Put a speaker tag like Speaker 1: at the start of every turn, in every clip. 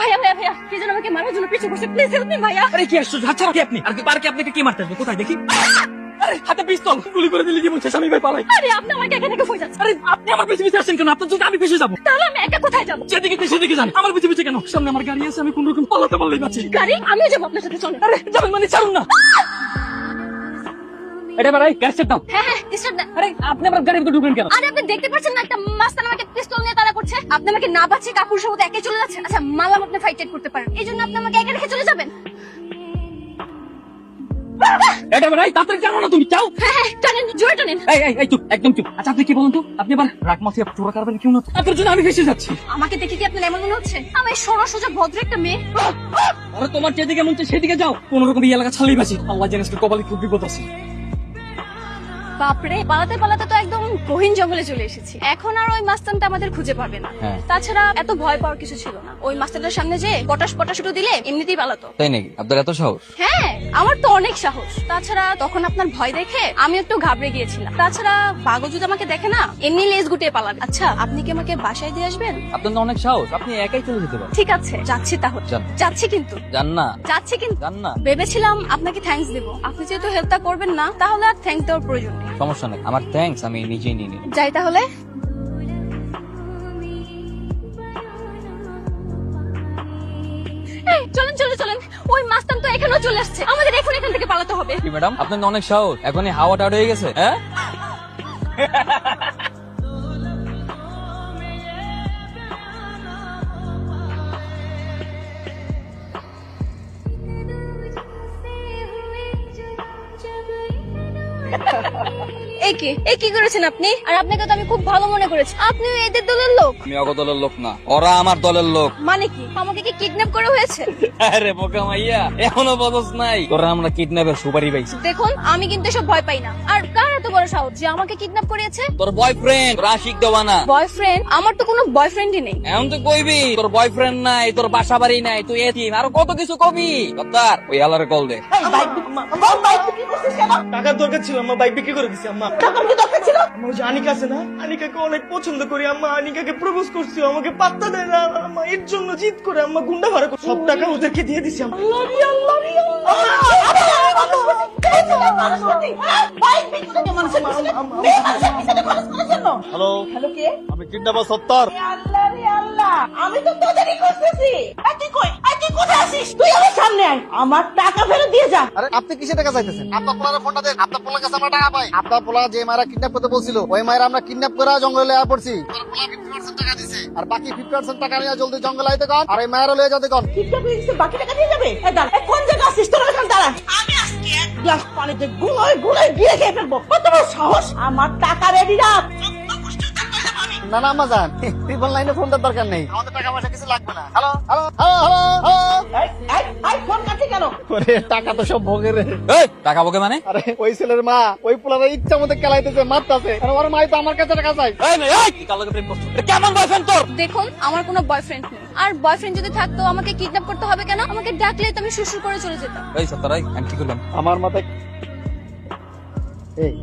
Speaker 1: ভাইয়া ভাইয়া ভাইয়া কে যেন আমাকে মারার জন্য পিছু করছে, প্লিজ হেল্প মি ভাইয়া।
Speaker 2: আরে কি আসছো, আচ্ছা কি আপনি আর কি পার্কে আপনাকে কি মারতে আসবে, কোথায় দেখি? আরে হাতে পিস্তল, গুলি করে দিলে জীবন শেষ, আমি ভাই পালাই।
Speaker 1: আরে আপনি আমাকে এখান থেকে কই যাচ্ছেন?
Speaker 2: আরে আপনি আমার পিছে পিছে আসছেন কেন? আপনার যদি আমি পিছে যাবো।
Speaker 1: তাহলে আমি একা কোথায় যাবো?
Speaker 2: যেদিকে সেদিকে যান, আমার পিছে পিছে কেন? সামনে আমার গাড়ি আছে, আমি কোন রকম পালাতে পারলেই বাঁচি।
Speaker 1: গাড়ি? আমিও যাবো আপনার সাথে, চলেন।
Speaker 2: আরে যাবেন মানে ছাড়ুন না। এটা ভাই গাড়ি সেট দাও।
Speaker 1: হ্যাঁ হ্যাঁ স্টার্ট দেন।
Speaker 2: আরে আপনি আমার গাড়ির ভিতরে ঢুকবেন কেন?
Speaker 1: আরে আপনি দেখতে পাচ্ছেন না একটা মাস্তান আমাকে পিস্তল নিয়ে তাড়া করছে? আপনি আমাকে না বাঁচিয়ে কাকুর সাথে একাই চলে যাচ্ছেন? আচ্ছা মানলাম আপনি ফাইট করতে পারেন, এই জন্য আপনি আমাকে একা রেখে চলে যাবেন?
Speaker 2: এটা ভাই তাড়াতাড়ি জানো না তুমি চাও?
Speaker 1: হ্যাঁ হ্যাঁ টানেন, জোরে টানেন।
Speaker 2: এই চুপ, একদম চুপ। আচ্ছা আপনি কি বলুন তো, আপনি আবার রাগ মাফিয়া চোরা কারবেন কেউ না তো? আপনার জন্য আমি ফেসে যাচ্ছি।
Speaker 1: আমাকে দেখে কি আপনার এমন মনে হচ্ছে আমি সরল সোজা ভদ্র একটা মেয়ে?
Speaker 2: আরে তোমার যেদিকে মন চায় সেদিকে যাও, কোন রকম এই এলাকা ছাড়লেই বাঁচি। আল্লাহ জানিস কপালে খুব বিপদ আছে।
Speaker 1: বাপরে, পালাতে পালাতে তো একদম গহীন জঙ্গলে চলে এসেছি। এখন আর ওই মাস্তানটা আমাদের খুঁজে পাবে না।
Speaker 3: হ্যাঁ।
Speaker 1: তাছাড়া এত ভয় পাওয়ার কিছু ছিল না, ওই মাস্তানটার সামনে যে পটাশ পটাশুটো দিলে এমনিতেই পালাতো।
Speaker 3: তাই নাকি? আপনার এত সাহস?
Speaker 1: হ্যাঁ আমার তো অনেক সাহস। তাছাড়া তখন আপনার ভয় দেখে আমি একটু ঘাবড়ে গিয়েছিলাম। তাছাড়া বাঘও যদি আমাকে দেখে না এমনি লেজ গুটিয়ে পালাবে। আচ্ছা আপনি কি আমাকে বাসায় দিয়ে আসবেন?
Speaker 3: আপনার তো অনেক সাহস, আপনি একাই চলে যেতে পারেন।
Speaker 1: ঠিক আছে যাচ্ছি তাহলে।
Speaker 3: যান।
Speaker 1: যাচ্ছি কিন্তু,
Speaker 3: জান না?
Speaker 1: যাচ্ছি কিন্তু।
Speaker 3: জান না?
Speaker 1: ভেবেছিলাম আপনাকে থ্যাঙ্কস দেবো, আপনি যেহেতু হেল্পটা করবেন না তাহলে আর থ্যাঙ্ক দেওয়ার প্রয়োজন নেই।
Speaker 3: সমস্যা নেই, আমার থ্যাঙ্কস আমি নিজেই নিয়ে নিই।
Speaker 1: যাই তাহলে। এই, চলেন চলেন চলেন, ওই মাস্তান তো এখানেও চলে আসছে, আমাদের এখন এখান থেকে পালাতে হবে।
Speaker 3: কি ম্যাডাম, আপনার তো অনেক সাহস, এখনই হাওয়া টাওয়ার হয়ে গেছে? হ্যাঁ
Speaker 1: এই কি করেছেন আপনি? আর আপনাকে তো আমি খুব ভালো মনে করেছি, আপনি এদের দলের লোক?
Speaker 3: আমি অগ দলের লোক না, ওরা আমার দলের লোক।
Speaker 1: মানে কি আমাকে কি কিডন্যাপ করা হয়েছে?
Speaker 3: আরে বোকা মাইয়া, এখনো বদস নাই? তোরা আমরা কিডন্যাপের সুপারি পাইছি।
Speaker 1: দেখুন আমি কিন্তু এসব ভয় পাই না। আর কার এত বড় সাহস যে আমাকে কিডন্যাপ করিয়েছে?
Speaker 3: তোর বয়ফ্রেন্ড রাশিক দেওয়ানা।
Speaker 1: বয়ফ্রেন্ড? আমার তো কোনো বয়ফ্রেন্ডই নেই।
Speaker 3: এমন তো কইবি তোর বয়ফ্রেন্ড নাই, তোর বাসা বাড়ি নাই, তুই এতিম, আরো কত কিছু কবি। কথার ওই আলারে কল দে।
Speaker 4: টাকার দরকার ছিল আম্মা, বাইক বিক্রি করে দিছি আম্মা। টাকার কি দরকার ছিল? আমার যে আনিকা আছে না, আনিকাকে অনেক পছন্দ করি আম্মা, আনিকাকে প্রপোজ করছি, আমাকে পাত্তা দেয় না আম্মা, এর জন্য জিদ করে আম্মা গুন্ডা ভাড়া করে সব টাকা ওদেরকে দিয়ে দিছি আম্মা। হ্যালো
Speaker 5: হ্যালো কে?
Speaker 4: আমি কিডন্যাপার সত্তর।
Speaker 5: আল্লাহ রে আল্লাহ, আমি তো তোদেরই করতেছি। তুই কই? তুই কোথায় আছিস? তুই আমার সামনে আয়, আমার টাকা ফেরত দিয়ে যা।
Speaker 6: আরে আপনি কিসে টাকা চাইতেছেন? আপনার পোলার ফোনটা দেন, আপনার পোলার কাছে আমরা টাকা পাই। আপনার পোলা যে মায়েরা কিডন্যাপ করতে বলছিল, ওই মায়েরা আমরা কিডন্যাপ করে জঙ্গলে আয়া পড়ছি। আপনার পোলা 50% টাকা দিছে, আর বাকি 50% টাকা নিয়ে জলদি জঙ্গলে আইতে কন, আর এই মায়েরা লয়ে যেতে কন।
Speaker 5: ঠিকঠাক হয়ে গেছে, বাকি টাকা দিয়ে যাবে। দাঁড়া, কোন জায়গা আছিস? তোরা এখানে দাঁড়া। আমি আজকে এক গ্লাস পানিতে গুলোয় গুলোয় গিয়ে খেয়ে ফেলবো। কত বড় সাহস! আমার টাকা রেডি রাখ।
Speaker 6: না না আম্মা যান, ট্রিপল লাইনে ফোন দেওয়ার দরকার নেই, আমাদের টাকা পয়সা কিছু লাগবে না। Hello hello hello hello,
Speaker 5: phone কাটছে কেন?
Speaker 6: ওরে টাকা তো সব ভোগের।
Speaker 3: এই টাকা বকে মানে?
Speaker 6: আরে ওই ছেলের মা ওই পোলার ইচ্ছা মতো খেলাইতেছে, মারতাছে, আর ওর মাই তো আমার কাছে টাকা চাই।
Speaker 3: এই মেয়ে, এই কি কার লগে প্রেম করছো? এটা কেমন বয়ফ্রেন্ড তোর?
Speaker 1: দেখুন আমার কোনো বয়ফ্রেন্ড নেই, আর বয়ফ্রেন্ড যদি থাকতো আমাকে কিডন্যাপ করতে হবে কেন? আমাকে ডাকলেই তো আমি সুরসুর করে চলে যেতাম।
Speaker 3: এই সত্তরাই আমি কি করলাম?
Speaker 6: আমার মাথায় এই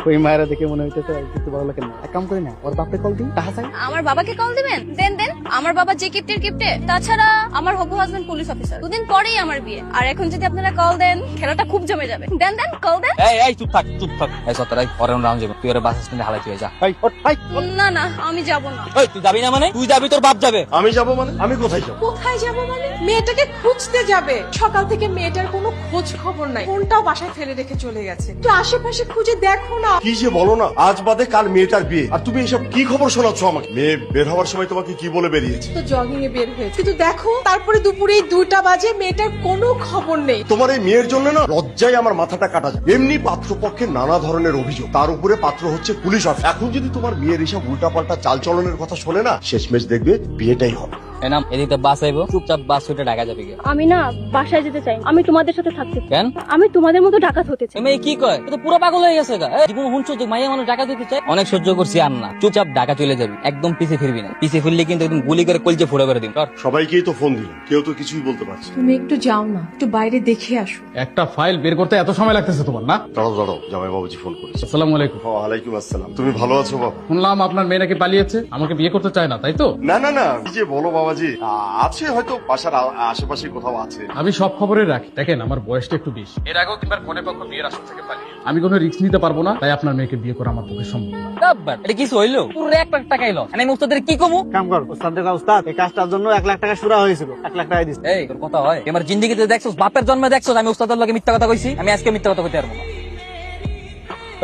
Speaker 6: ওই মায়েরা দেখে মনে হইতেছে কিছু ভালো লাগে না। এক কাম করি না, ওর বাপে কল দিই, টাকা চাই।
Speaker 1: আমার বাবাকে কল দিবেন? দেন দেন, আমার বাবা যে কিপ্টের কিপ্টে। তাছাড়া আমার হবু হাজবেন্ড পুলিশ অফিসার, দুদিন পরেই আমার বিয়ে। আর এখন যদি আপনারা কল দেন খেলাটা খুব জমে যাবে। দেন দেন কল দেন।
Speaker 3: এই চুপ থাক চুপ থাক। এই সত্তরাই পরে রাউন্ড যাবে, তুই ওর বাস স্ট্যান্ডে হালাই তুই যা।
Speaker 6: এই ওঠ, এই
Speaker 1: না না আমি যাব না।
Speaker 3: এই তুই যাবি না মানে? তুই যাবি, তোর বাপ যাবে।
Speaker 4: আমি যাবো মানে? আমি কোথায় যাবো?
Speaker 7: কোথায় যাব মানে? মেয়েটাকে খুঁজতে যাবে। সকাল থেকে মেয়েটার কোনো খোঁজ খবর নাই, ফোনটাও বাসায় ফেলে রেখে চলে গেছে। তো আশেপাশে খুঁজে দেখো না।
Speaker 4: কি যে বলো না, আজ বাদে কাল মেয়েটার বিয়ে, আর তুমি এসব কি খবর শোনাচ্ছ আমাকে? মেয়ে বের হওয়ার সময় তোমাকে কি বলে বেরিয়েছে?
Speaker 7: তো জগিং এ বের হয়েছে, কিন্তু দেখো তারপরে দুপুরে 2টা বাজে মেয়েটার কোনো খবর নেই।
Speaker 4: তোমার এই মেয়ের জন্য না লজ্জায় আমার মাথাটা কাটা যায়। এমনি পাত্রপক্ষের নানা ধরনের অভিযোগ, তার উপরে পাত্র হচ্ছে পুলিশ অফিসার। এখন যদি তোমার মেয়ের এসব উল্টাপাল্টা চালচলনের কথা শোনে না, শেষমেশ দেখবে বিয়েটাই হবে।
Speaker 3: এনাম এদিকে বাস আইবো, চুপচাপ বাস উঠে ঢাকা যাবে গিয়ে।
Speaker 1: আমি না বাসায় যেতে চাই, আমি তোমাদের সাথে থাকতে চাই।
Speaker 3: কেন?
Speaker 1: আমি তোমাদের মতো ডাকাত হতে চাই।
Speaker 3: এই মেয়ে কি কয়? এ তো পুরো পাগল হয়ে গেছে গা। এই জীবন হুনছো যে মাইয়া মানুষ ঢাকা দিতে চায়। অনেক সহ্য করছি আর না, চুপচাপ ঢাকা চলে যাবি, একদম পিছে ফিরবি না। পিছে ফিরলে কিন্তু একদম গুলি করে কলজে ফুড়ে করে দিন। কর।
Speaker 4: সবাইকেই তো ফোন দিলাম, কেউ তো কিছুই বলতে পারছে না।
Speaker 7: তুমি একটু যাও না, একটু বাইরে দেখে আসো।
Speaker 8: একটা ফাইল বের করতে এত সময় লাগতেছে তোমার না?
Speaker 4: দাঁড়াও দাঁড়াও, জামাই বাবুজি ফোন করেছে।
Speaker 8: আসসালামু আলাইকুম।
Speaker 4: ওয়ালাইকুম আসসালাম। তুমি ভালো আছো বাবা?
Speaker 8: শুনলাম আপনার মেয়ে নাকি পালিয়েছে, আমাকে বিয়ে করতে চায় না, তাই তো?
Speaker 4: না না না, কি যে বলো বাবা,
Speaker 9: বাবাজি আছে হয়তো বাসার আশেপাশে কোথাও আছে।
Speaker 8: আমি সব খবরে রাখি। দেখেন আমার বয়সটা একটু বেশি। এর আগেও তিনবার কনে পক্ষ বিয়ের আসর থেকে পালিয়ে। আমি কোনো রিস্ক নিতে পারবো না, তাই আপনার মেয়েকে বিয়ে করা আমার পক্ষে সম্ভব না।
Speaker 3: ডাব্বার এটা কিছু হইলো পুরো 1 লাখ টাকা এলো আমি উস্তাদের কি কমু
Speaker 4: কাম কর উস্তাদ দেখা উস্তাদ, এই কাজটার জন্য 1 লাখ টাকা শুরা হয়েছিল, 1 লাখ টাকা দিস।
Speaker 3: এই তোর কথা হয় আমার জিন্দেগিতে দেখছস বাপের জন্মে দেখছস আমি উস্তাদের লগে মিথ্যা কথা কইছি? আমি আজকে মিথ্যা কথা কইতে পারবো না।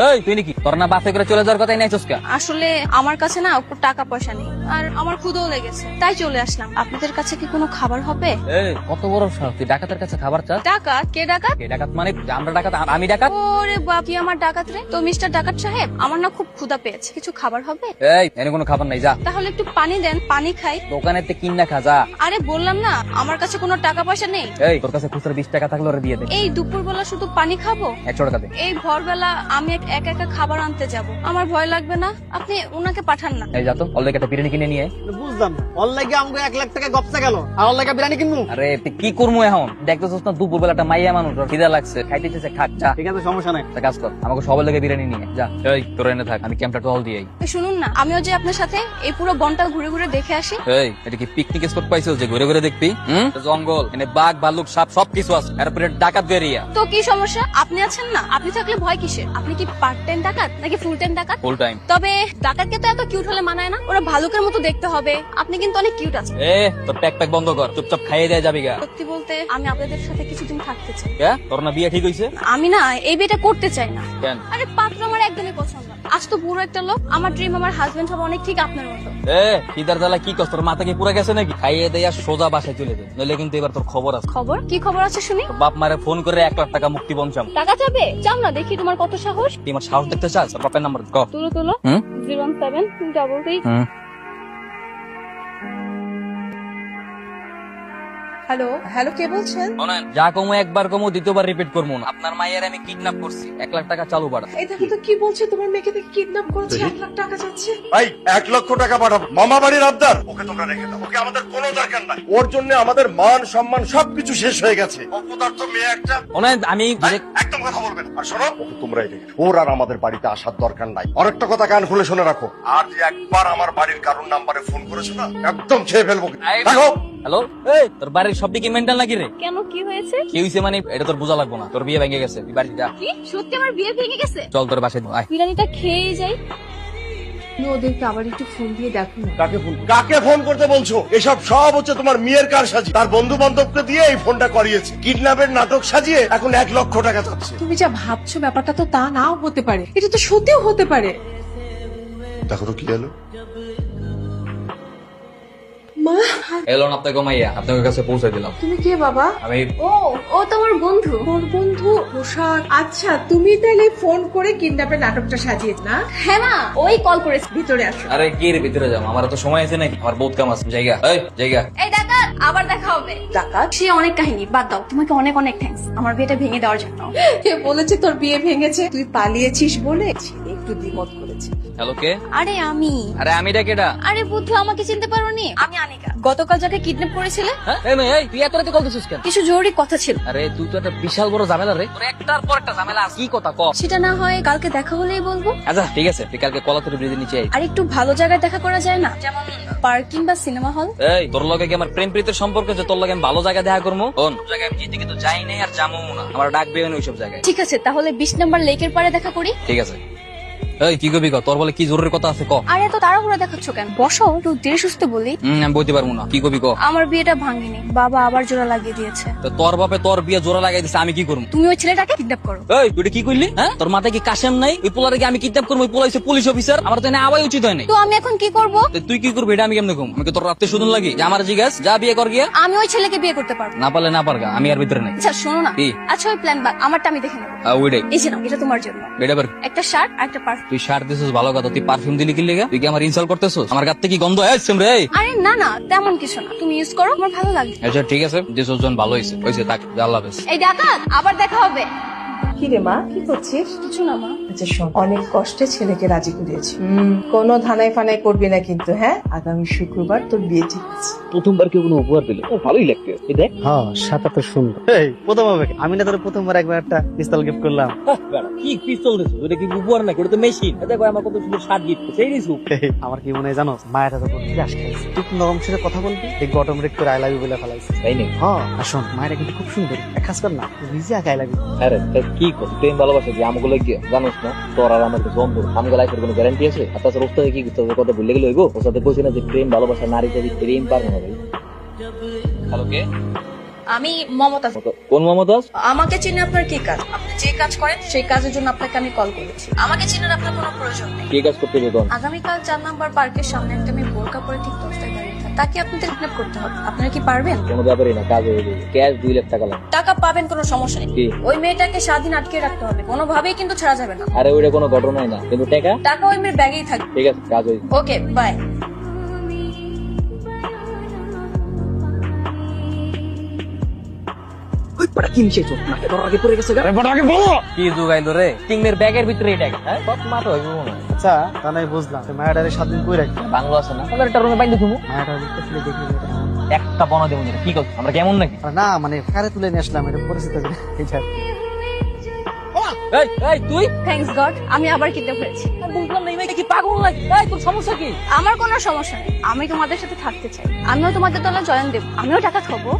Speaker 3: এই তুই নাকি তোর না বাপে করে চলে যাওয়ার কথাই নাই চুস্কা?
Speaker 1: আসলে আমার কাছে না টাকা পয়সা নেই, আর আমার ক্ষুধাও লেগেছে, তাই চলে আসলাম। আপনাদের কাছে কি কোনো খাবার হবে?
Speaker 3: এই কত বড় সাহস তুই ডাকাতের কাছে খাবার চাস?
Speaker 1: ডাকাত? কে ডাকাত?
Speaker 3: কে ডাকাত মানে আমরা ডাকাত? আমি ডাকাত?
Speaker 1: ওরে বাপ, কি আমার ডাকাত রে? তো মিস্টার ডাকাত সাহেব, আমার না খুব ক্ষুধা পেয়েছে, কিছু খাবার হবে?
Speaker 3: এই এনে কোনো খাবার নাই, যা
Speaker 1: তাহলে একটু পানি দেন, পানি খাই।
Speaker 3: দোকানেতে কিনা খা যা।
Speaker 1: আরে বললাম না আমার কাছে কোনো টাকা পয়সা নেই।
Speaker 3: এই তোর কাছে খুচরা 20 টাকা থাকলে ওরে দিয়ে দে।
Speaker 1: এই দুপুরবেলা শুধু পানি খাবো?
Speaker 3: 100 টাকা দে।
Speaker 1: এই ভোরবেলা আমি একা একা খাবার আনতে যাব, আমার ভয় লাগবে না? আপনি ওনাকে পাঠান না।
Speaker 3: এই যা তো অল একটা বিরিয়ানি কিনে নিয়ে।
Speaker 4: বুঝলাম না, ওর লাগে আমাকে 1 লাখ টাকা গপসা গেল, আর ওর লাগে বিরিয়ানি কিনবো?
Speaker 3: আরে তুই কি করবো এখন? দেখতেছস না দুপুর বেলাটা মাইয়া মানুষ, ওর খিদা লাগছে, খাইতে চাইছে, খাক যা।
Speaker 4: ঠিক আছে, সমস্যা নাই।
Speaker 3: একটা কাজ কর, আমাকে সবার লাগে বিরিয়ানি নিয়ে যা। এই তোর এনে থাক, আমি ক্যাম্পটা টল দিয়ে।
Speaker 1: এই শুনুন না, আমিও যে আপনার সাথে এই পুরো বনটা ঘুরে ঘুরে দেখে আসি।
Speaker 3: এই এটা কি পিকনিক স্পট পাইছিস যে ঘুরে ঘুরে দেখবি? জঙ্গল এনে বাঘ ভালুক সাপ সবকিছু আছে, এরপরে ডাকাত বেরিয়া।
Speaker 1: তো কি সমস্যা? আপনি আছেন না, আপনি থাকলে ভয় কিসের? আপনি কি পার্ট টাইম ডাকাত নাকি ফুল টাইম ডাকাত?
Speaker 3: Full time.
Speaker 1: তবে ডাকাতকে তো এত কিউট হলে মানায় না, ওরা ভালুকের মতো দেখতে হবে। আপনি কিন্তু অনেক কিউট আছেন।
Speaker 3: এ তোর প্যাক প্যাক বন্ধ কর, চুপচাপ খাইয়ে দেয়া যাবি গা।
Speaker 1: সত্যি বলতে আমি আপনাদের সাথে কিছুদিন থাকতে চাই।
Speaker 3: কে তোর না বিয়ে ঠিক হইছে?
Speaker 1: আমি না এই বিয়েটা করতে চাই না।
Speaker 3: কেন?
Speaker 1: আরে পাত্র আমার একদমই পছন্দ না। আজ তো বুড়ো একটা লোক, আমার ড্রিম আমার হাজবেন্ড হবে অনেক ঠিক আপনার মতো।
Speaker 3: এ খিদার জ্বালা কি কষ্ট, তোর মাথা কি পুরা গেছে নাকি? খাইয়ে দেয়া সোজা বাসায় চলে দে, নইলে কিন্তু এবার তোর খবর আছে।
Speaker 1: খবর? কি খবর আছে শুনি?
Speaker 3: তোর বাপ মারে ফোন করে 1 লাখ টাকা মুক্তি বঞ্চাম।
Speaker 1: টাকা যাবে? চাও না, দেখি তোমার কত সাহস।
Speaker 3: তুই আমার সাহস দেখতে চাস? তোর বাপের নাম্বার কর।
Speaker 1: তুলো তুলো। 01733।
Speaker 7: হ্যালো হ্যালো, কে বলছেন?
Speaker 3: শোনেন, যা কমু একবার কমু, দ্বিতীয়বার রিপিট করবো না। আপনার মায়ের আমি কিডন্যাপ করছি, 1 লাখ টাকা চালু বাড়া।
Speaker 7: এই দেখো তো কি বলছে, তোমার মেয়েকে থেকে কিডন্যাপ করেছে, 1 লাখ টাকা চাচ্ছে।
Speaker 9: ভাই 1 লক্ষ টাকা পাঠাবো, মামা বাড়ির আবদার, ওকে তোমরা রেখে দাও, ওকে আমাদের কোনো দরকার নাই। ওর জন্য আমাদের মান সম্মান সবকিছু শেষ হয়ে গেছে। অপদার্থ মেয়ে একটা।
Speaker 3: শোনেন আমি
Speaker 9: একদম কথা বলবেন আর শোনো, ওকে তোমরাই রেখে দাও। ওর আর আমাদের বাড়িতে আসার দরকার নাই। আরেকটা কথা কান খুলে শুনে রাখো, আর যে একবার আমার বাড়ির কারোর নাম্বারে ফোন করেছো না, একদম খেয়ে ফেলবো। দেখো
Speaker 3: হ্যালো, এই তোর বাড়ির সব দিকে মেন্টাল নাকি রে?
Speaker 1: কেন, কি হয়েছে?
Speaker 3: কি হইছে মানে এটা তোর বোঝা লাগবো না, তোর বিয়ে ভেঙে গেছে, তুই বাড়ি যা।
Speaker 1: কি সত্যি আমার বিয়ে ভেঙে গেছে?
Speaker 3: চল তোর বাসায় আয়।
Speaker 1: বিরিয়ানিটা খেয়েই যাই।
Speaker 7: তুমি ওদেরকে আবার একটু ফোন দিয়ে দেখো না।
Speaker 9: কাকে ফোন করতে বলছো? এসব সব হচ্ছে তোমার মেয়ের কার সাজি, তার বন্ধু বান্ধবকে দিয়ে এই ফোনটা করিয়েছে। কিডন্যাপের নাটক সাজিয়ে এখন 1 লক্ষ টাকা চাচ্ছে।
Speaker 7: তুমি যা ভাবছো ব্যাপারটা তো তা নাও হতে পারে, এটা তো সত্যিও হতে পারে।
Speaker 9: দেখো তো কি হলো।
Speaker 7: মা,
Speaker 3: এলো না আপনাকে মাইয়া, আপনার কাছে পৌঁছে দিলাম।
Speaker 7: তুমি কে বাবা?
Speaker 3: আমি
Speaker 1: ও তোমার বন্ধু?
Speaker 7: ওর বন্ধু পোশাক। আচ্ছা, তুমি তাহলে ফোন করে কিডন্যাপের নাটকটা সাজিয়ে না?
Speaker 1: হ্যাঁ মা, ওই কল করেছে।
Speaker 7: ভিতরে আসো।
Speaker 3: আরে কি রে ভিতরে যাও, আমার তো সময় আছে নাকি? আমার বহুত কাম আছে, জায়গা এই জায়গা।
Speaker 1: এই ডাকাত, আবার দেখা হবে।
Speaker 7: ডাকাত?
Speaker 1: সে অনেক কাহিনী, বাদ দাও। তোমাকে অনেক অনেক থ্যাঙ্কস আমার বিয়েটা ভেঙে দেওয়ার জন্য।
Speaker 7: কে বলেছে তোর বিয়ে ভেঙেছে? তুই পালিয়েছিস বলে ছেলে একটু দ্বিমত করেছে।
Speaker 3: হ্যালো কে?
Speaker 1: আরে আমি।
Speaker 3: আরে আমি ডাকেডা?
Speaker 1: আরে বুদ্ধু, আমাকে চিনতে পারোনি? আমি আনিকা, গতকাল যাকে কিডন্যাপ করেছিলে।
Speaker 3: হ্যাঁ এই মেয়ে, এই তুই এত রাতে কল দিছিস কেন?
Speaker 1: কিছু জরুরি কথা ছিল।
Speaker 3: আরে তুই তো একটা বিশাল বড় ঝামেলা রে, তোর একটার পর একটা ঝামেলা আছে। কি কথা ক?
Speaker 1: সেটা না হয় কালকে দেখা হলেই বলবো।
Speaker 3: আচ্ছা ঠিক আছে, তুই কালকে কলাতলি ব্রিজের নিচে আই।
Speaker 1: আর একটু ভালো জায়গায় দেখা করা যায় না, যেমন পার্কিং বা সিনেমা হল?
Speaker 3: এই তোর লগে কি আমার প্রেম প্রীতির সম্পর্ক যে তোর লগে আমি ভালো জায়গায় দেখা করবো? কোন জায়গায় আমি যেতে কিন্তু যাই নাই আর যাবো না, আমার ডাকবে না ওইসব জায়গায়।
Speaker 1: ঠিক আছে, তাহলে 20 নম্বর লেকের পাড়ে দেখা করি।
Speaker 3: ঠিক আছে। এই কি কবি ক, তোর বলে কি জরুরি কথা আছে ক।
Speaker 1: আরে এত তাড়াহুড়া দেখাচ্ছ কেন? বসো, একটু ধীরে সুস্থে বলি।
Speaker 3: আমি বলতে পারবো না, কি কবি ক।
Speaker 1: আমার বিয়েটা ভাঙিনি, বাবা আবার জোড়া লাগিয়ে দিয়েছে।
Speaker 3: তো তোর বাপে তোর বিয়ে জোড়া লাগাই দিছে, আমি কি করবো?
Speaker 1: তুমি ওই ছেলেটাকে কিডন্যাপ করো।
Speaker 3: এই তুই এটা কি করলি? হ্যাঁ তোর মাথায় কি কাশেম নাই? ওই পোলারে কি আমি কিডন্যাপ করবো? ওই পোলা হইছে পুলিশ অফিসার, আমার তো এনে আওয়াই উচিত হয় নাই।
Speaker 1: তো আমি এখন কি করব?
Speaker 3: তো তুই কি করবি এটা আমি কেমনে কম? আমি কি তোর রাতে শুনুন লাগি যে আমার জিজ্ঞাস যা বিয়ে কর গিয়া?
Speaker 1: আমি ওই ছেলেকে বিয়ে করতে পারবো
Speaker 3: না পারলে না পারগা, আমি আর ভিতরে নাই।
Speaker 1: আচ্ছা শোনো না,
Speaker 3: কি?
Speaker 1: আচ্ছা ওই প্ল্যান বাদ, আমারটা আমি দেখে নেবো।
Speaker 3: ওইটাই
Speaker 1: এই যে নাও, এটা তোমার জন্য।
Speaker 3: এটা বার
Speaker 1: একটা শার্ট আর একটা পার্ফিউম।
Speaker 3: তুই শার্ট দিছিস ভালো কথা, তুই পারফিউম দিলি কি লেগে? তুই কি আমার ইনসাল্ট করতেছিস? আমার গাত থেকে কি গন্ধ আসছে রে?
Speaker 1: আরে না না, তেমন কিছু না, তুমি ইউজ করো, আমার ভালো লাগে।
Speaker 3: আচ্ছা ঠিক আছে, দিছিস জন ভালো হইছে, হইছে থাক, আল্লাহ হাফেজ।
Speaker 1: এই ডাকাত, আবার দেখা হবে।
Speaker 7: কি রে মা, কি করছিস?
Speaker 1: কিছু না মা।
Speaker 7: আচ্ছা শোন, অনেক কষ্টে ছেলেকে রাজি করিয়েছি। কোনো ধানাই ফানাই করবি না কিন্তু, হ্যাঁ? আগামী শুক্রবার তোর বিয়ে ঠিক আছে।
Speaker 3: প্রথমবার কেউ কোনো উপহার দিল ভালোই লাগবে। এই দেখ
Speaker 4: হ্যাঁ সাটা তো সুন্দর। এই প্রথম হবে আমি না তোর প্রথমবার একবার একটা পিস্তল গিফট করলাম।
Speaker 3: কি পিস্তল দিছো? এটা কি উপহার নাকি? ওটা তো মেশিন। দেখো আমার কত সুন্দর শার্ট গিফট সেই দিছো।
Speaker 4: আমার কি মনে হয় জানো, মায়ের হাতে তোর ক্রাশ খাইছে। তুই নরম সুরে কথা বলবি, দেখবি অটোমেটিক করে আই লাভ ইউ বলে ফেলাইছে।
Speaker 3: তাই নাকি?
Speaker 4: হ্যাঁ আর শোন, মায়েরা কিন্তু খুব সুন্দর। এক কাজ কর না, তুই নিজে আগে আই লাভ ইউ।
Speaker 3: আরে কি কর প্রেম ভালোবাসা কি আমগুলো গিয়ে জানোস না? তোর আর আমার দ্বন্দ্ব আমগুলো লাইফের কোনো গ্যারান্টি আছে? আর তাছাড়া ওর সাথে কি তোর কথা ভুলে গেলে হইব? ওর সাথে কইছি না যে প্রেম ভালোবাসা নারী জাতি প্রেম পার না ভাই। হ্যালো কে?
Speaker 1: আমি মমতা।
Speaker 3: কোন মমতাজ?
Speaker 1: আমাকে চিনে আপনার কি কাজ? আপনি যে কাজ করেন সেই কাজের জন্য আপনাকে আমি কল করেছি। আমাকে চিনার আপনার কোনো প্রয়োজন নেই।
Speaker 3: কি কাজ করতে হবে?
Speaker 1: আগামীকাল 4 নম্বর পার্কের সামনে একটা মেয়ে বোরকা পরে ঠিক 10টায় দাঁড়িয়ে থাকে। তাকে আপনাদের কিডন্যাপ করতে হবে। আপনারা কি পারবেন?
Speaker 3: কোনো ব্যাপারই না, কাজ হয়ে যাবে। ক্যাশ 2 লাখ টাকা লাগবে।
Speaker 1: টাকা পাবেন, কোনো সমস্যা নেই।
Speaker 3: কি?
Speaker 1: ওই মেয়েটাকে স্বাধীন আটকে রাখতে হবে, কোনোভাবেই কিন্তু ছাড়া যাবে না।
Speaker 3: আরে ওইটা কোনো ঘটনাই না, কিন্তু টাকা?
Speaker 1: টাকা ওই মেয়ের ব্যাগেই থাকবে।
Speaker 3: ঠিক আছে, কাজ হয়ে যাবে।
Speaker 1: Okay bye.
Speaker 3: কি জোগাইলো রে? কিংমের ব্যাগের ভিতরে এই টাকা? হ্যাঁ কত মাথা হইব মনে হয়।
Speaker 4: আচ্ছা তা নাই বুঝলাম, মায়েরারে সাত দিন কই রাখবি?
Speaker 3: বাংলা আছে না? তাহলে একটা রুমে বাইন্ধে তুমি
Speaker 4: মায়েরা দেখতে দেখি
Speaker 3: একটা বনা দেবো না। কি করছো? আমরা কেমন নাকি?
Speaker 4: না মানে কারে তুলে নিয়ে আসলাম, এটা পরিচিত এইটা।
Speaker 3: এই এই তুই
Speaker 1: থ্যাঙ্কস গড, আমি আবার কিডন্যাপ হয়েছি।
Speaker 3: বুঝলাম না এই মেয়ে কি পাগল নাকি? এই তোর সমস্যা কি?
Speaker 1: আমার কোনো সমস্যা নেই, আমি তোমাদের সাথে থাকতে চাই। আমিও তোমাদের দলে জয়েন দেব, আমিও টাকা খাবো।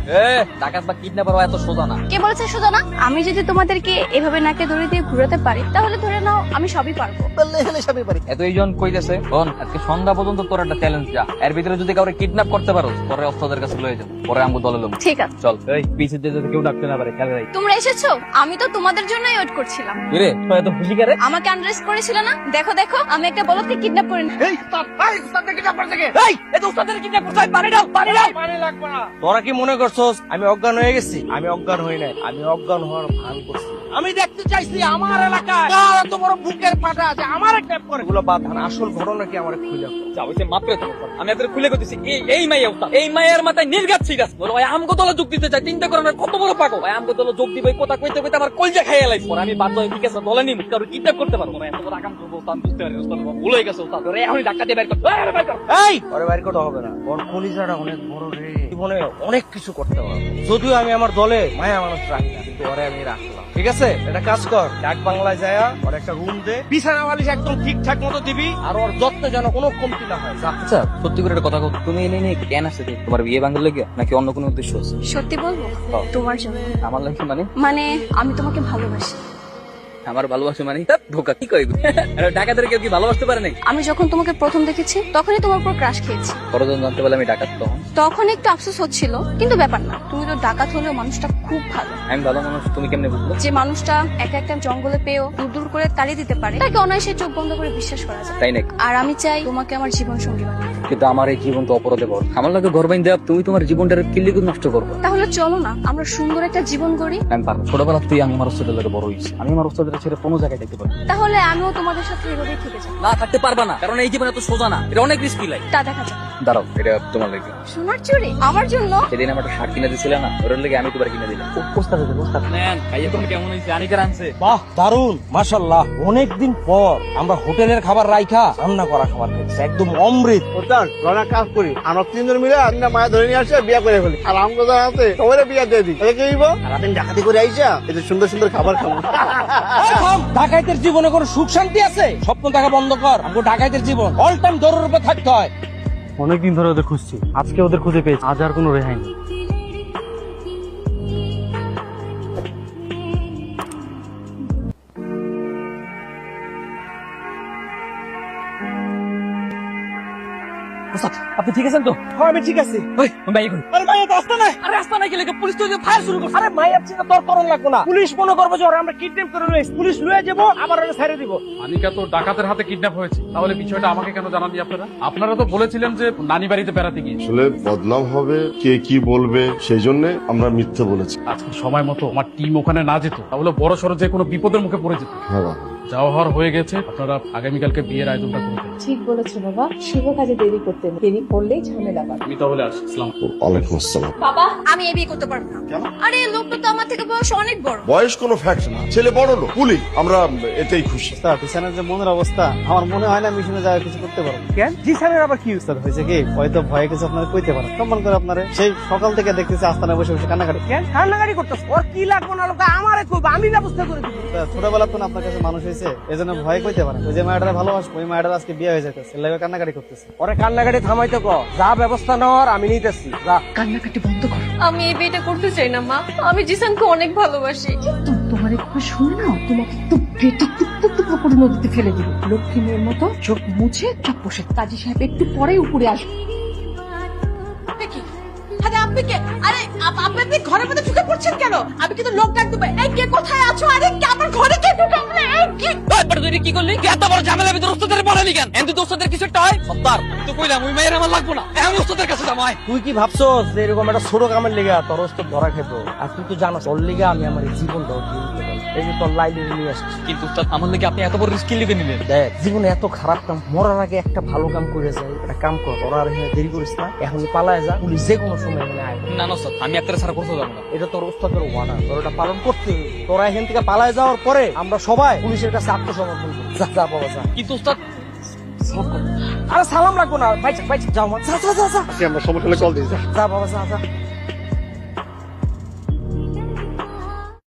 Speaker 3: ডাকাত বা কিডন্যাপার হওয়া এত সোজা না।
Speaker 1: কে বলেছে সোজা না? আমি যদি তোমাদেরকে এভাবে নাকে দড়ি দিয়ে ঘুরাতে পারি তাহলে ধরে নাও আমি সবই পারবো।
Speaker 4: বললে হলে সবই পারি।
Speaker 3: এত এইজন কইতেছে কোন আজকে সন্ধ্যা পর্যন্ত তোর একটা চ্যালেঞ্জ যা। এর ভিতরে যদি কাউরে কিডন্যাপ করতে পারো পরে অস্ত্রদের কাছে লয়ে যাবো, পরে আমগো দলে লম।
Speaker 1: ঠিক আছে
Speaker 3: চল। এই পিছে দিয়ে যদি কেউ ডাকতে না পারে খেলে রাখ।
Speaker 1: তোমরা এসেছো, আমি তো তোমাদের জন্যই ওয়েট করছিলাম।
Speaker 3: রে তুই এত খুশি করে?
Speaker 1: আমাকে আন্ডারস্ট করেছিল না? দেখো দেখো, আমি একটা বলদকে কিডন্যাপ করে নিই।
Speaker 2: এই উস্তাদ দেখে চাপার থেকে। এই এটা উস্তাদের কিডন্যাপ করতে পানি দাও, পানি দাও। পানি লাগবে না।
Speaker 4: তোরা কি মনে করছস আমি অজ্ঞান হয়ে গেছি? আমি অজ্ঞান হই নাই, আমি অজ্ঞান হওয়ার ভান করছি।
Speaker 2: আমি দেখতে চাইছি আমার এলাকায় কার এত বড় বুকের ফাটা আছে আমার কিডন্যাপ করে।
Speaker 4: এগুলো বাদ ধান, আসল ঘটনা কি আমার খুলে কর।
Speaker 3: যা হইছে মাত্র তো আমি আপনাদের খুলে কইতেছি। এই মাইয়া উস্তাদ, এই মাইয়ার মাথায় নির্ঘাত ছিট আছে। বলো ভাই আমগো দলে যোগ দিতে চাই, চিন্তা করেন কত বড় পাগল। ভাই আমগো দলে যোগ দিবে কথা কইতে কইতে আমার কলজা খাইয়া লাইছে। পরে আমি বাধ্য হয়ে ঠিক আছে দলে নিমু, কারণ কিডন্যাপ করতে পারবো না। এত বড় আকাম করবো উস্তাদ বুঝতে পারি। উস্তাদ ভুল হয়ে গেছে উস্তাদ। রে এখনই ধাক্কা দিয়ে বের কর। এই বের কর।
Speaker 4: এই ওরে বাইর করতে হবে না, ওর কলিজাটা অনেক বড় রে, জীবনে অনেক কিছু করতে পারবো। যদিও আমি আমার দলে মায়া মানুষ রাখি না, কিন্তু ওরে আমি রাখলাম। ঠিক আছে, এটা কাজ কর, ডাক বাংলায় যায় ওর একটা রুম দে, বিছানা বালিশ একদম ঠিকঠাক মতো দিবি, আর ওর যত্ন যেন কোনো কমতি না হয়। যা।
Speaker 3: আচ্ছা সত্যি করে একটা কথা কও, তুমি এনে নিয়ে কেন আসছে? তোমার বিয়ে ভাঙার লাগে নাকি অন্য কোনো উদ্দেশ্য আছে?
Speaker 1: সত্যি বলবো? তোমার জন্য।
Speaker 3: আমার লাগে মানে?
Speaker 1: মানে আমি তোমাকে ভালোবাসি।
Speaker 3: আমার ভালোবাসা মানে তা ধোকা কি কইব? ডাকাতের কেউ কি ভালোবাসতে পারে নাকি?
Speaker 1: আমি যখন তোমাকে প্রথম দেখেছি তখনই তোমার উপর ক্রাশ খেয়েছি।
Speaker 3: পরজন জানতে পারলে আমি ডাকাত তখন।
Speaker 1: তখন একটু আফসোস হচ্ছিল, কিন্তু ব্যাপার না। তুমি তো ডাকাত হলেও মানুষটা খুব ভালো।
Speaker 3: আমি ভালো মানুষ তুমি কেমনে বুঝলো?
Speaker 1: যে মানুষটা একা একটা জঙ্গলে পেয়েও দূর দূর করে তাড়িয়ে দিতে পারে তাকে অনায়াসে চোখ বন্ধ করে বিশ্বাস করা যায়।
Speaker 3: তাই নাকি?
Speaker 1: আর আমি চাই তোমাকে আমার জীবন সঙ্গী বানাতে।
Speaker 3: কিন্তু আমার এই জীবন তো অপরাধে ভর। আমার লাগে ঘর বাইন দেব, তুমি তোমার জীবনটার কিল্লি করে নষ্ট করবে।
Speaker 1: তাহলে চলো না আমরা সুন্দর একটা জীবন গড়ি।
Speaker 3: আমি পারবো। ছোটবেলা তুই আমি আমার ওস্তাদের লাগে বড় হইছি, আমি আমার ওস্তাদের ছেড়ে কোনো জায়গায় দেখতে পারবো না।
Speaker 1: তাহলে আমিও তোমাদের সাথে এভাবেই থেকে যাবো।
Speaker 3: না থাকতে পারবা না, কারণ এই জীবন এত সোজা না, এটা অনেক রিস্কি লাইফ।
Speaker 1: তা দেখা যাবে।
Speaker 3: দাঁড়াও, এটা তোমার লাগে।
Speaker 1: সোনার চুড়ি আমার জন্য?
Speaker 3: সেদিন আমার একটা শার্ট কিনে দিছিলে না, ওর লাগে আমি তোমার কিনে দিলাম। ওস্তাদ নেন ভাইয়া, তুমি কেমন হইছে? আনিকার আনছে।
Speaker 4: বাহ দারুন, মাশাআল্লাহ। অনেকদিন পর আমরা হোটেলের খাবার রাইখা রান্না করা খাবার খাইছি, একদম অমৃত।
Speaker 6: ওস্তাদ রনা কাজ করি, আমরা তিনজন মিলে তিনটা মায়া ধরে নিয়ে আসে বিয়া করে ফেলি, আর আমগো যারা আছে সবাই বিয়া দিয়ে দিই। এটা কি হইব? রাতেন ডাকাতি করে আইসা এই যে সুন্দর সুন্দর খাবার খাবো।
Speaker 4: ডাকাইতের জীবনে কোনো সুখ শান্তি আছে? স্বপ্ন দেখা বন্ধ কর। আমাকে ডাকাইতের জীবন অল টাইম দৌড়ের উপর থাকতে হয়। অনেকদিন ধরে ওদের খুঁজছি, আজকে ওদের খুঁজে পেয়েছি, আজ আর কোনো রেহাই নেই।
Speaker 3: ওস্তাদ আপনি ঠিক আছেন তো?
Speaker 4: হ্যাঁ আমি ঠিক আছি।
Speaker 3: ওই ভাই কই?
Speaker 4: আরে মাইয়া তো আসতে নাই।
Speaker 3: আরে রাস্তা নাই গেলে পুলিশ তো ফায়ার শুরু করছে।
Speaker 4: আরে মাইয়া চিন্তা তোর করণ লাগবো না, পুলিশ মনে করবো যে ওরা আমরা কিডন্যাপ করে লইছি, পুলিশ লয়ে যাবো আবার ওরা ছেড়ে দিব।
Speaker 8: আনিকা তো ডাকাতের হাতে কিডন্যাপ হয়েছে, তাহলে বিষয়টা আমাকে কেন জানাননি আপনারা? আপনারা তো বলেছিলেন যে নানি বাড়িতে বেড়াতে গিয়ে।
Speaker 9: আসলে বদনাম হবে, কে কি বলবে, সেই জন্য আমরা মিথ্যে বলেছি।
Speaker 8: আজকে সময় মতো আমার টিম ওখানে না যেত তাহলে বড় সড়ো যে কোনো বিপদের মুখে পড়ে যেত।
Speaker 9: হ্যাঁ বাবা।
Speaker 8: যাওয়া হওয়ার হয়ে গেছে, আপনারা আগামীকালকে বিয়ের আয়োজনটা করে দেন।
Speaker 7: ঠিক বলেছো বাবা, শুভ কাজে দেরি করতে নেই। দেরি করলেই ঝামেলা বাড়ে।
Speaker 8: আমি তাহলে আসি। আসসালাম।
Speaker 9: ওয়ালাইকুম আসসালাম।
Speaker 1: বাবা আমি এই বিয়ে করতে পারবো না। আরে লোকটা তো আমার থেকে বয়স অনেক বড়।
Speaker 9: বয়স কোনো ফ্যাক্ট না, ছেলে বড় লোক পুলি, আমরা এতেই খুশি।
Speaker 10: পিছনের যে মনের অবস্থা, আমার মনে হয় না মিশনে যাওয়া কিছু করতে পারবো। কেন জিসানের আবার কি স্যার হয়েছে কি? হয়তো ভয়ে কিছু আপনারা কইতে পারেন, সম্মান করে আপনারা সেই সকাল থেকে দেখতেছি আস্তানায় বসে বসে কান্নাকাটি। কেন কান্নাকাটি করতেছ? ওর কি লাগবো না লোক আমারে কইবো, আমি ব্যবস্থা করে দিব। ছোটবেলা তো আপনার কাছে মানুষ হয়েছে, এজন্য ভয় কইতে পারেন। ওই যে মায়েরা ভালোবাসবো, ওই মায়েরা আজকে বিয়ে হয়ে যাইতেছে, লাগে কান্নাকাটি করতেছে। ওরে কান্নাকাটি থামাইতে কো, যা ব্যবস্থা নেওয়ার আমি নিতেছি। যা
Speaker 7: কান্নাকাটি বন্ধ করো।
Speaker 1: আমি এই বিয়েটা করতে চাই না মা, আমি জিসানকে অনেক ভালোবাসি।
Speaker 7: তোমার একটু শুনে না, তোমাকে তো পেটে টুকরো টুকরো করে নদীতে ফেলে দিল। লক্ষ্মী মেয়ের মতো চোখ মুছে চুপ বসে। কাজী সাহেব একটু পরে উপরে আসবে।
Speaker 5: আরে আপনি কে? আরে আপনি ঘরের মধ্যে ঢুকে পড়ছেন কেন? আমি কিন্তু লোক ডাক দেবো। এই কে কোথায় আছো? আরে কে আমার ঘরে কে ঢুকাবলে? এই কি
Speaker 3: তুই কি করলি? এত বড় ঝামেলা ভিতরে ওস্তাদের পড়ালি কেন? এমনি তো ওস্তাদের কিছু একটা হয়। সত্তার আমি তো কইলাম ওই মায়ের আমার লাগবো না, আমি ওস্তাদের কাছে যাবো।
Speaker 10: তুই কি ভাবছো যে এরকম একটা ছোট কামের লিগা তোর তো ধরা খেতো? আর তুই তো জানো তোর লিগা আমি আমার জীবনটাও দিয়ে দিতে পারি। এই যে তোর লাইব্রেরি নিয়ে আসছিস,
Speaker 3: কিন্তু উস্তাদ আমার লাগে আপনি এত বড় রিস্ক লিখে নিলেন।
Speaker 10: দেখ জীবনে এত খারাপ কাম মরার আগে একটা ভালো কাম করে যায়। একটা কাম কর, তোরা আর এখানে দেরি করিস না, এখন পালায় যা, পুলিশ যে কোনো সময় এখানে আয়।
Speaker 3: না না উস্তাদ, আমি আপনার ছাড়া করতে যাবো না।
Speaker 10: এটা তোর উস্তাদের ওয়ার্ডার, তোর এটা পালন করতে হবে। তোরা এখান থেকে পালায় যাওয়ার পরে আমরা সবাই পুলিশের কাছে আত্মসমর্পণ করবো। যা যা বাবা যা।
Speaker 3: কিন্তু উস্তাদ
Speaker 10: আরে সালাম রাখবো না, ভাই ভাই যাও মা, যা যা যা যা।
Speaker 6: আমরা সমস্যা হলে কল দিই।
Speaker 10: যা বাবা যা যা।